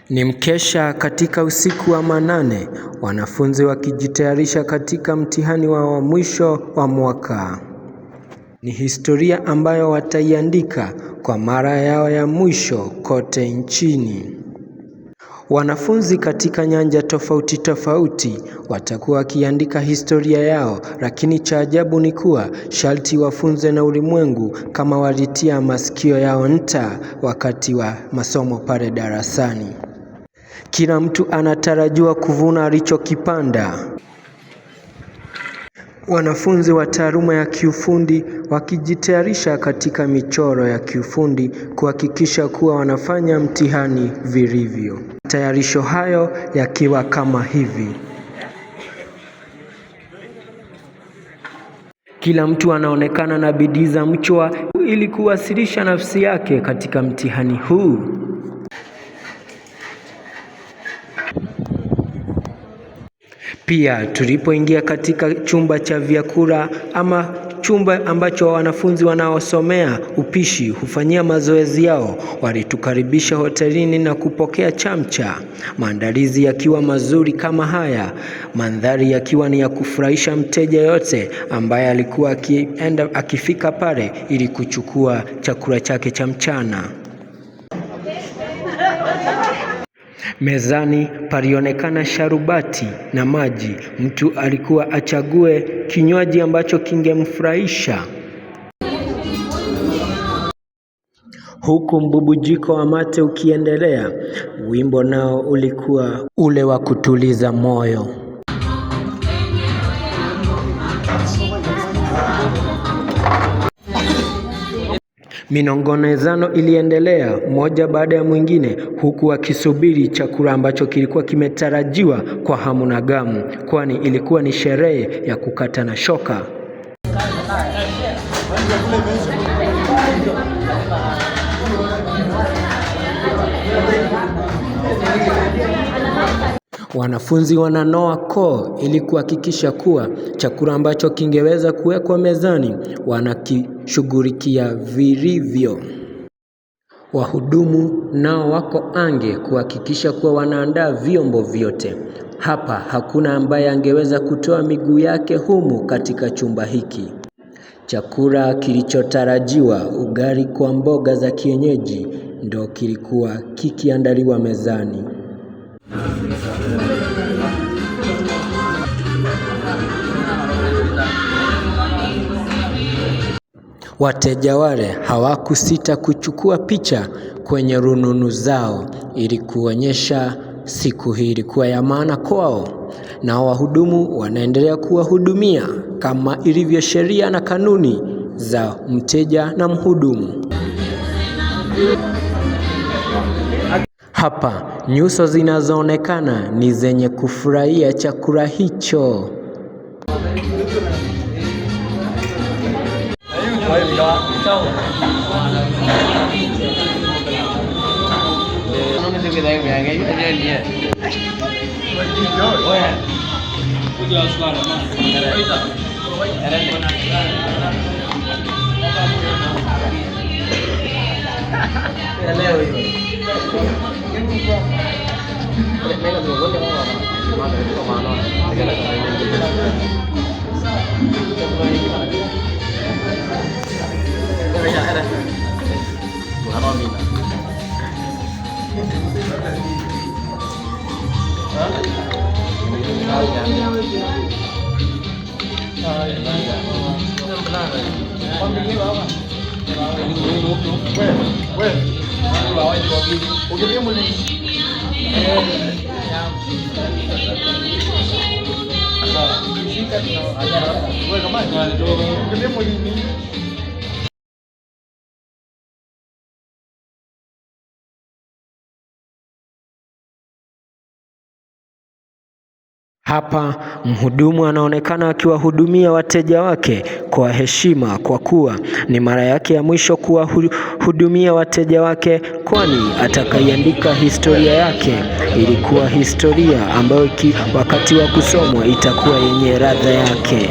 Ni mkesha katika usiku wa manane, wanafunzi wakijitayarisha katika mtihani wao wa mwisho wa mwaka. Ni historia ambayo wataiandika kwa mara yao ya mwisho kote nchini. Wanafunzi katika nyanja tofauti tofauti watakuwa wakiandika historia yao, lakini cha ajabu ni kuwa sharti wafunzwe na ulimwengu kama walitia masikio yao nta wakati wa masomo pale darasani. Kila mtu anatarajiwa kuvuna alichokipanda. Wanafunzi wa taaluma ya kiufundi wakijitayarisha katika michoro ya kiufundi kuhakikisha kuwa wanafanya mtihani vilivyo. Tayarisho hayo yakiwa kama hivi. Kila mtu anaonekana na bidii za mchwa ili kuwasilisha nafsi yake katika mtihani huu. Pia tulipoingia katika chumba cha vyakula ama chumba ambacho wanafunzi wanaosomea upishi hufanyia mazoezi yao, walitukaribisha hotelini na kupokea chamcha. Maandalizi yakiwa mazuri kama haya, mandhari yakiwa ni ya kufurahisha mteja yote ambaye alikuwa akifika pale ili kuchukua chakula chake cha mchana. Mezani palionekana sharubati na maji. Mtu alikuwa achague kinywaji ambacho kingemfurahisha. Huku mbubujiko wa mate ukiendelea, wimbo nao ulikuwa ule wa kutuliza moyo. Minongonezano iliendelea moja baada ya mwingine, huku wakisubiri chakula ambacho kilikuwa kimetarajiwa kwa hamu na gamu, kwani ilikuwa ni sherehe ya kukata na shoka. Wanafunzi wananoa koo ili kuhakikisha kuwa chakula ambacho kingeweza kuwekwa mezani wanakishughulikia vilivyo. Wahudumu nao wako ange kuhakikisha kuwa wanaandaa vyombo vyote. Hapa hakuna ambaye angeweza kutoa miguu yake humu katika chumba hiki. Chakula kilichotarajiwa, ugali kwa mboga za kienyeji, ndo kilikuwa kikiandaliwa mezani. Wateja wale hawakusita kuchukua picha kwenye rununu zao ili kuonyesha siku hii ilikuwa ya maana kwao, na wahudumu wanaendelea kuwahudumia kama ilivyo sheria na kanuni za mteja na mhudumu. Hapa nyuso zinazoonekana ni zenye kufurahia chakula hicho. Hapa mhudumu anaonekana akiwahudumia wateja wake kwa heshima, kwa kuwa ni mara yake ya mwisho kuwahudumia wateja wake, kwani atakaiandika historia yake ilikuwa historia ambayo wakati wa kusomwa itakuwa yenye ladha yake.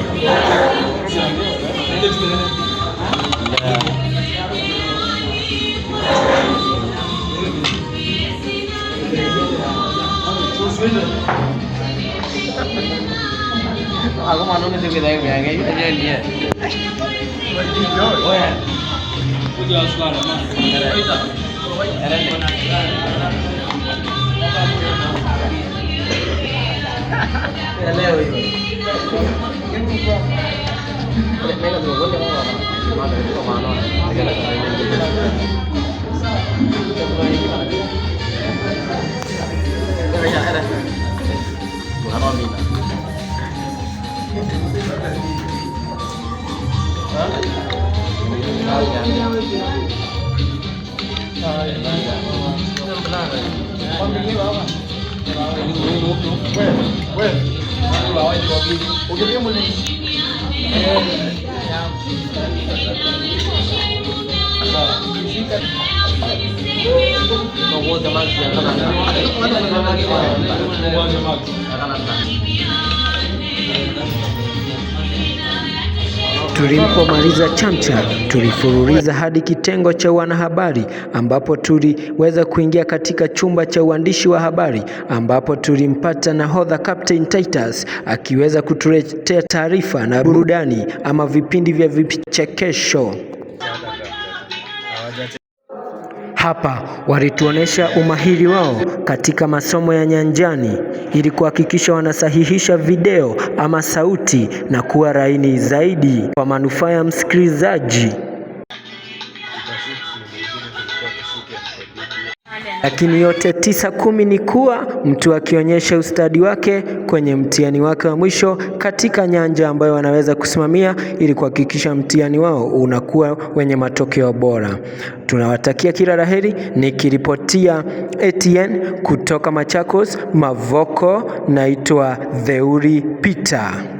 Aku mana ni tu kita yang biang ni aja ni. Oh ya. Udah sekarang mah. Tulipomaliza chamcha, tulifululiza hadi kitengo cha wanahabari ambapo tuliweza kuingia katika chumba cha uandishi wa habari ambapo tulimpata nahodha Captain Titus akiweza kutuletea taarifa na burudani ama vipindi vya vichekesho. Hapa walituonesha umahiri wao katika masomo ya nyanjani ili kuhakikisha wanasahihisha video ama sauti na kuwa laini zaidi kwa manufaa ya msikilizaji. Lakini yote 9-10 ni kuwa mtu akionyesha ustadi wake kwenye mtihani wake wa mwisho katika nyanja ambayo wanaweza kusimamia ili kuhakikisha mtihani wao unakuwa wenye matokeo bora. Tunawatakia kila laheri, nikiripotia ATN kutoka Machakos, Mavoko, naitwa Theuri Peter.